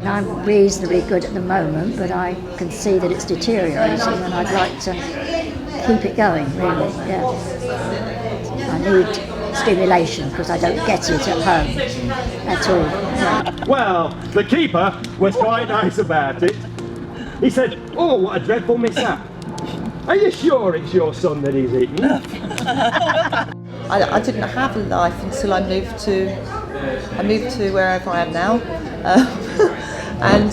I'm reasonably good at the moment, but I can see that it's deteriorating and I'd like to keep it going, really, yeah. I need stimulation because I don't get it at home at all. Yeah. Well, the keeper was quite nice about it. He said, "Oh, what a dreadful mishap. Are you sure it's your son that he's eating?" I didn't have a life until I moved to wherever I am now, and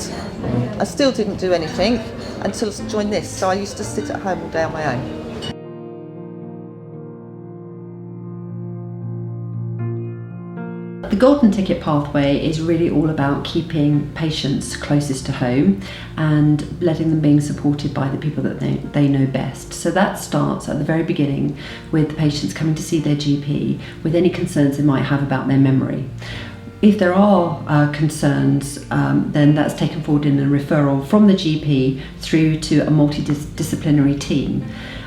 I still didn't do anything until I joined this. So I used to sit at home all day on my own. The Golden Ticket pathway is really all about keeping patients closest to home and letting them being supported by the people that they know best. So that starts at the very beginning with the patients coming to see their GP with any concerns they might have about their memory. If there are concerns, then that's taken forward in a referral from the GP through to a multidisciplinary team.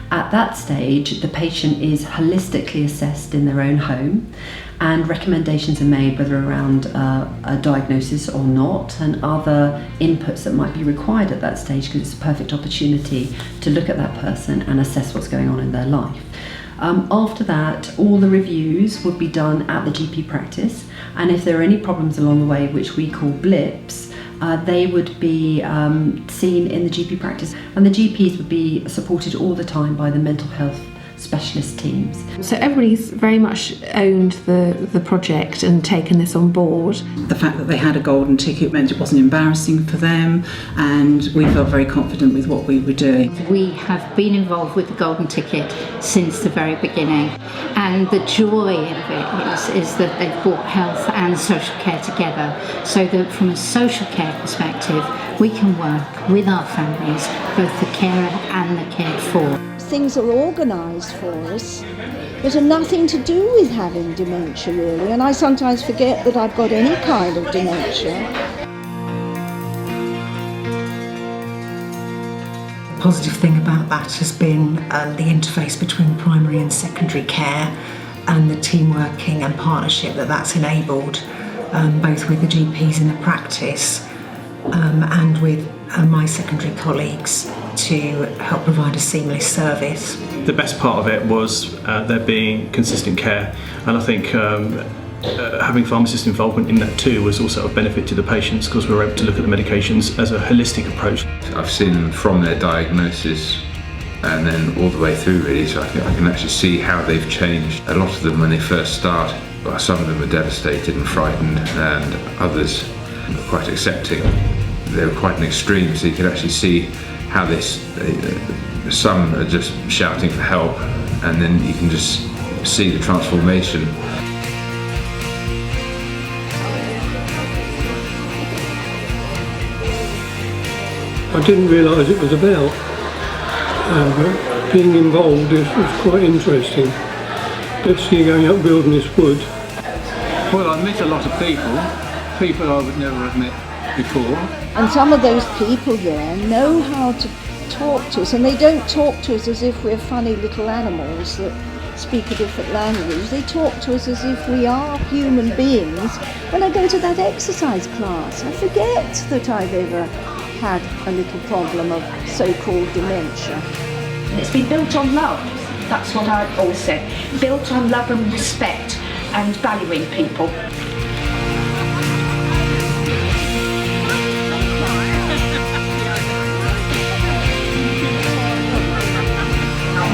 At that stage, the patient is holistically assessed in their own home, and recommendations are made whether around a diagnosis or not, and other inputs that might be required at that stage, because it's a perfect opportunity to look at that person and assess what's going on in their life. After that, all the reviews would be done at the GP practice, and if there are any problems along the way, which we call blips, they would be seen in the GP practice, and the GPs would be supported all the time by the mental health specialist teams. So everybody's very much owned the project and taken this on board. The fact that they had a golden ticket meant it wasn't embarrassing for them, and we felt very confident with what we were doing. We have been involved with the golden ticket since the very beginning, and the joy of it is that they've brought health and social care together, so that from a social care perspective we can work with our families, both the carer and the cared for. Things are organised for us that are nothing to do with having dementia, really, and I sometimes forget that I've got any kind of dementia. The positive thing about that has been the interface between primary and secondary care, and the team working and partnership that's enabled, both with the GPs in the practice and with my secondary colleagues, to help provide a seamless service. The best part of it was there being consistent care, and I think having pharmacist involvement in that too was also of benefit to the patients, because we were able to look at the medications as a holistic approach. I've seen them from their diagnosis and then all the way through, really, so I can actually see how they've changed. A lot of them, when they first start, well, some of them are devastated and frightened, and others are quite accepting. They were quite an extreme, so you can actually see how some are just shouting for help, and then you can just see the transformation. I didn't realise it was about, but being involved was quite interesting. Let's see, going up building this wood. Well, I met a lot of people I would never have met before. And some of those people there know how to talk to us, and they don't talk to us as if we're funny little animals that speak a different language. They talk to us as if we are human beings. When I go to that exercise class, I forget that I've ever had a little problem of so-called dementia. It's been built on love. That's what I always said. Built on love and respect and valuing people.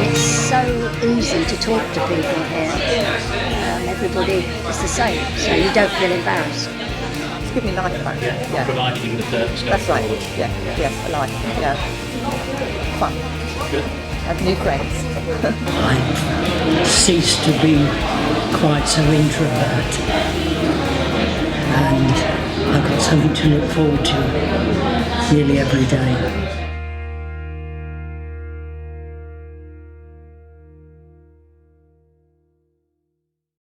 It's so easy to talk to people here. Everybody is the same, so you don't feel embarrassed. It's given me life back. Yeah. Providing the service. That's right. Yeah. Yes, a life. Yeah. Fun. Good. And new friends. I ceased to be quite so introvert, and I've got something to look forward to nearly every day.